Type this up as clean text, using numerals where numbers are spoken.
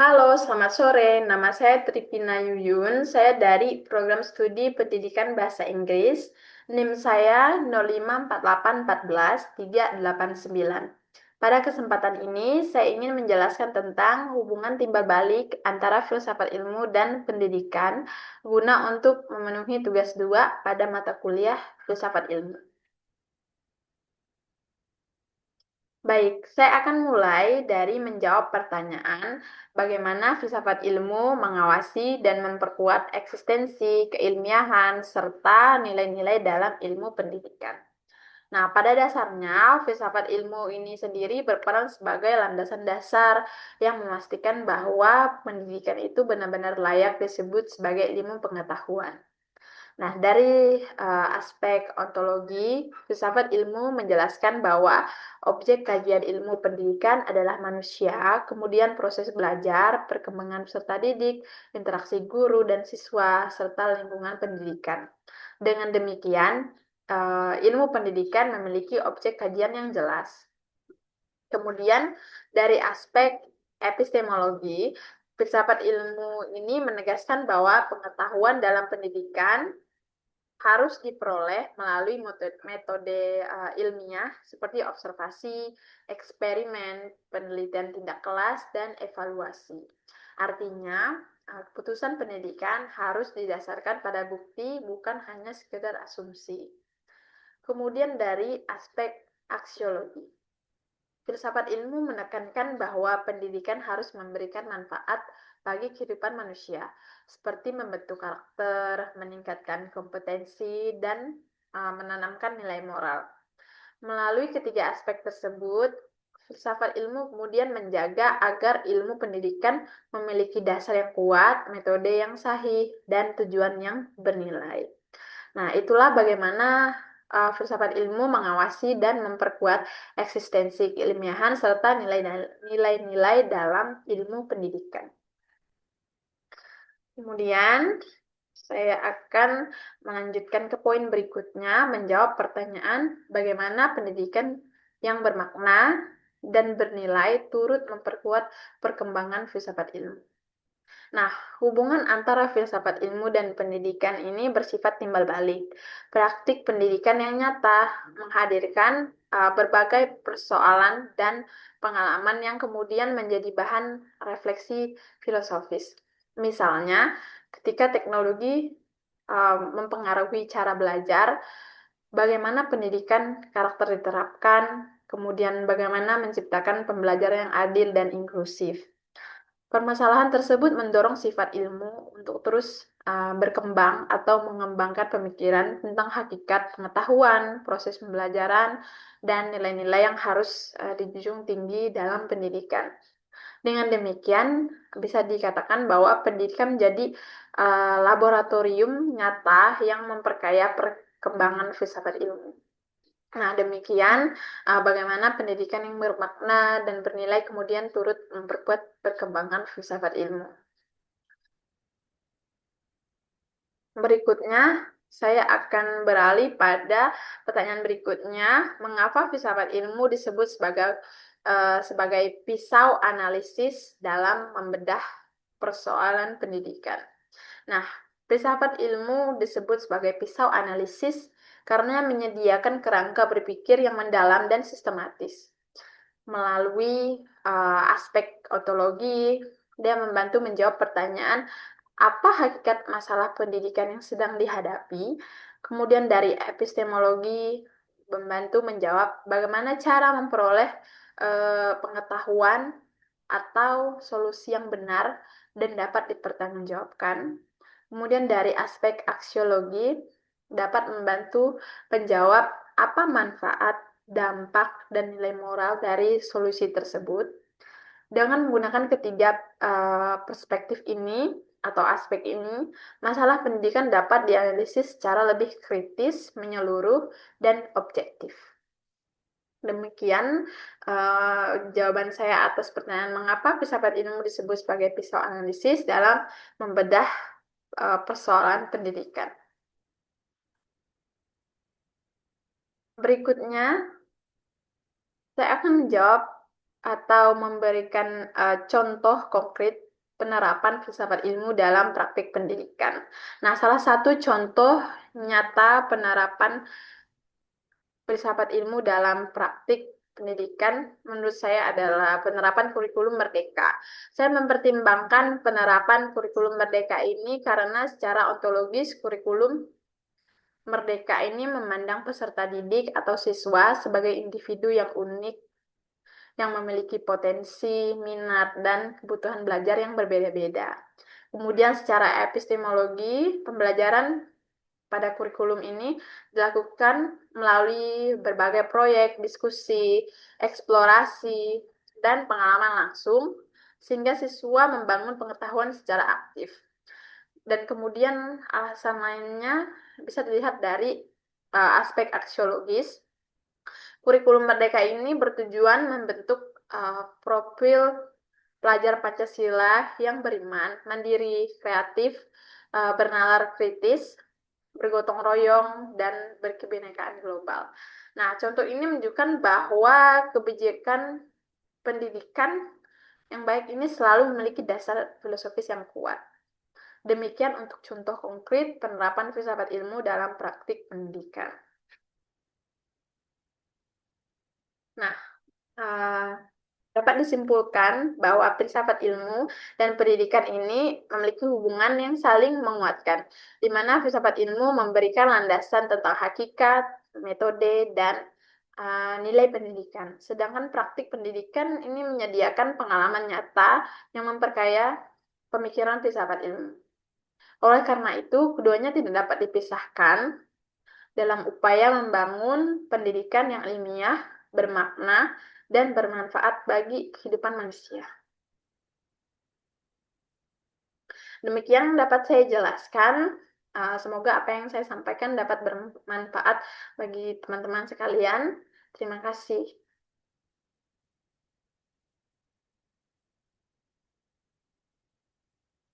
Halo, selamat sore. Nama saya Tripina Yuyun. Saya dari Program Studi Pendidikan Bahasa Inggris. NIM saya 0548413 389. Pada kesempatan ini, saya ingin menjelaskan tentang hubungan timbal balik antara filsafat ilmu dan pendidikan guna untuk memenuhi tugas 2 pada mata kuliah filsafat ilmu. Baik, saya akan mulai dari menjawab pertanyaan bagaimana filsafat ilmu mengawasi dan memperkuat eksistensi keilmiahan serta nilai-nilai dalam ilmu pendidikan. Nah, pada dasarnya, filsafat ilmu ini sendiri berperan sebagai landasan dasar yang memastikan bahwa pendidikan itu benar-benar layak disebut sebagai ilmu pengetahuan. Nah, dari aspek ontologi, filsafat ilmu menjelaskan bahwa objek kajian ilmu pendidikan adalah manusia, kemudian proses belajar, perkembangan peserta didik, interaksi guru dan siswa, serta lingkungan pendidikan. Dengan demikian, ilmu pendidikan memiliki objek kajian yang jelas. Kemudian, dari aspek epistemologi, filsafat ilmu ini menegaskan bahwa pengetahuan dalam pendidikan harus diperoleh melalui metode ilmiah seperti observasi, eksperimen, penelitian tindak kelas, dan evaluasi. Artinya, keputusan pendidikan harus didasarkan pada bukti, bukan hanya sekedar asumsi. Kemudian dari aspek aksiologi. Filsafat ilmu menekankan bahwa pendidikan harus memberikan manfaat bagi kehidupan manusia, seperti membentuk karakter, meningkatkan kompetensi, dan menanamkan nilai moral. Melalui ketiga aspek tersebut, filsafat ilmu kemudian menjaga agar ilmu pendidikan memiliki dasar yang kuat, metode yang sahih, dan tujuan yang bernilai. Nah, itulah bagaimana filsafat ilmu mengawasi dan memperkuat eksistensi keilmiahan serta nilai-nilai dalam ilmu pendidikan. Kemudian, saya akan melanjutkan ke poin berikutnya, menjawab pertanyaan bagaimana pendidikan yang bermakna dan bernilai turut memperkuat perkembangan filsafat ilmu. Nah, hubungan antara filsafat ilmu dan pendidikan ini bersifat timbal balik. Praktik pendidikan yang nyata menghadirkan berbagai persoalan dan pengalaman yang kemudian menjadi bahan refleksi filosofis. Misalnya, ketika teknologi mempengaruhi cara belajar, bagaimana pendidikan karakter diterapkan, kemudian bagaimana menciptakan pembelajaran yang adil dan inklusif. Permasalahan tersebut mendorong sifat ilmu untuk terus berkembang atau mengembangkan pemikiran tentang hakikat pengetahuan, proses pembelajaran, dan nilai-nilai yang harus dijunjung tinggi dalam pendidikan. Dengan demikian, bisa dikatakan bahwa pendidikan menjadi laboratorium nyata yang memperkaya perkembangan filsafat ilmu. Nah, demikian bagaimana pendidikan yang bermakna dan bernilai kemudian turut memperkuat perkembangan filsafat ilmu. Berikutnya, saya akan beralih pada pertanyaan berikutnya, mengapa filsafat ilmu disebut sebagai pisau analisis dalam membedah persoalan pendidikan. Nah, filsafat ilmu disebut sebagai pisau analisis karena menyediakan kerangka berpikir yang mendalam dan sistematis. Melalui aspek ontologi, dia membantu menjawab pertanyaan apa hakikat masalah pendidikan yang sedang dihadapi. Kemudian dari epistemologi membantu menjawab bagaimana cara memperoleh pengetahuan atau solusi yang benar dan dapat dipertanggungjawabkan. Kemudian dari aspek aksiologi dapat membantu menjawab apa manfaat, dampak, dan nilai moral dari solusi tersebut. Dengan menggunakan ketiga perspektif ini atau aspek ini, masalah pendidikan dapat dianalisis secara lebih kritis, menyeluruh, dan objektif. Demikian jawaban saya atas pertanyaan mengapa filsafat ilmu disebut sebagai pisau analisis dalam membedah persoalan pendidikan. Berikutnya, saya akan menjawab atau memberikan contoh konkret penerapan filsafat ilmu dalam praktik pendidikan. Nah, salah satu contoh nyata penerapan filsafat ilmu dalam praktik pendidikan menurut saya adalah penerapan kurikulum merdeka. Saya mempertimbangkan penerapan kurikulum merdeka ini karena secara ontologis kurikulum merdeka ini memandang peserta didik atau siswa sebagai individu yang unik, yang memiliki potensi, minat, dan kebutuhan belajar yang berbeda-beda. Kemudian secara epistemologi, pembelajaran pada kurikulum ini dilakukan melalui berbagai proyek, diskusi, eksplorasi, dan pengalaman langsung, sehingga siswa membangun pengetahuan secara aktif. Dan kemudian alasan lainnya bisa dilihat dari aspek aksiologis. Kurikulum Merdeka ini bertujuan membentuk profil pelajar Pancasila yang beriman, mandiri, kreatif, bernalar kritis, bergotong royong, dan berkebinekaan global. Nah, contoh ini menunjukkan bahwa kebijakan pendidikan yang baik ini selalu memiliki dasar filosofis yang kuat. Demikian untuk contoh konkret penerapan filsafat ilmu dalam praktik pendidikan. Nah, dapat disimpulkan bahwa filsafat ilmu dan pendidikan ini memiliki hubungan yang saling menguatkan, di mana filsafat ilmu memberikan landasan tentang hakikat, metode, dan nilai pendidikan. Sedangkan praktik pendidikan ini menyediakan pengalaman nyata yang memperkaya pemikiran filsafat ilmu. Oleh karena itu, keduanya tidak dapat dipisahkan dalam upaya membangun pendidikan yang ilmiah, bermakna, dan bermanfaat bagi kehidupan manusia. Demikian dapat saya jelaskan. Semoga apa yang saya sampaikan dapat bermanfaat bagi teman-teman sekalian. Terima kasih.